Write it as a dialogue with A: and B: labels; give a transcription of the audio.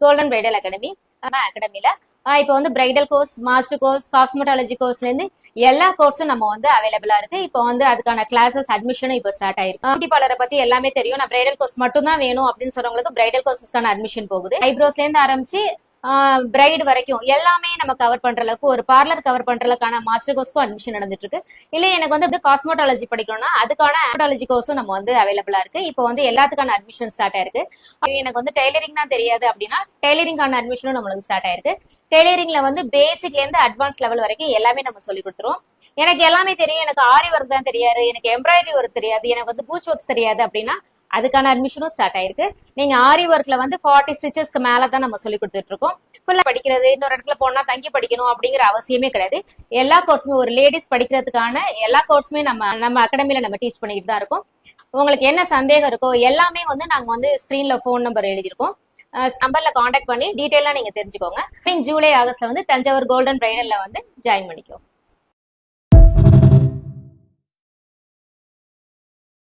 A: Golden bridal academy அகாடமில இப்போ வந்து bridal course, master course, cosmetology கோர்ஸ்ல இருந்து எல்லா கோர்ஸும் நம்ம வந்து அவைலபிளா இருக்கு. இப்போ வந்து அதுக்கான கிளாஸஸ் அட்மிஷனும் இப்போ ஸ்டார்ட் ஆயிருக்கு. பியூட்டி பார்லரை பத்தி எல்லாமே தெரியும். நான் பிரைடல் கோர்ஸ் மட்டும் தான் வேணும் அப்படின்னு சொல்றவங்களுக்கு பிரைடல் கோர்ஸஸ்க்கான அட்மிஷன் போகுது. ஐப்ரோஸ்ல இருந்து ஆரம்பிச்சு பிரைட் வரைக்கும் எல்லாமே நம்ம கவர் பண்ற அளவுக்கு ஒரு பார்லர் கவர் பண்ற அளவுக்கான மாஸ்டர் கோர்ஸ்க்கும் அட்மிஷன் நடந்துட்டு இருக்கு. இல்ல எனக்கு வந்து காஸ்மெட்டாலஜி படிக்கணும்னா அதுக்கான காஸ்மெட்டாலஜி கோர்ஸும் நம்ம வந்து அவைலபிளா இருக்கு. இப்போ வந்து எல்லாத்துக்கான அட்மிஷன் ஸ்டார்ட் ஆயிருக்கு. எனக்கு வந்து டெய்லரிங் தான் தெரியாது அப்படின்னா டெய்லரிங்கான அட்மிஷனும் நம்மளுக்கு ஸ்டார்ட் ஆயிருக்கு. டெய்லரிங்ல வந்து பேசிக்ல இருந்து அட்வான்ஸ் லெவல் வரைக்கும் எல்லாமே நம்ம சொல்லி கொடுத்துருவோம். எனக்கு எல்லாமே தெரியும், எனக்கு ஆரி ஒர்க் தான் தெரியாது, எனக்கு எம்ப்ராய்டரி ஒர்க் தெரியாது, எனக்கு வந்து பூச் ஒர்க்ஸ் தெரியாது அப்படின்னா அதுக்கான அட்மிஷனும் ஸ்டார்ட் ஆயிருக்கு. நீங்க ஆரி ஒர்க்ல வந்து 40 ஸ்டிச்சஸ்க்கு மேலதான் நம்ம சொல்லி கொடுத்துட்டு இருக்கோம். ஃபுல்லா படிக்கிறது, இன்னொரு இடத்துல போனா தங்கி படிக்கணும் அப்படிங்கிற அவசியமே கிடையாது. எல்லா கோர்ஸுமே ஒரு லேடிஸ் படிக்கிறதுக்கான எல்லா கோர்ஸுமே நம்ம அகாடமில நம்ம டீச் பண்ணிட்டு தான் இருக்கோம். உங்களுக்கு என்ன சந்தேகம் இருக்கோ எல்லாமே வந்து நாங்க வந்து ஸ்கிரீன்ல போன் நம்பர் எழுதியிருக்கோம். நம்பர்ல காண்டாக்ட் பண்ணி டீடைலா நீங்க தெரிஞ்சுக்கோங்க. ஜூலை ஆகஸ்ட்ல வந்து தஞ்சாவூர் கோல்டன் பிரைடல்ல வந்து ஜாயின் பண்ணிக்கோ.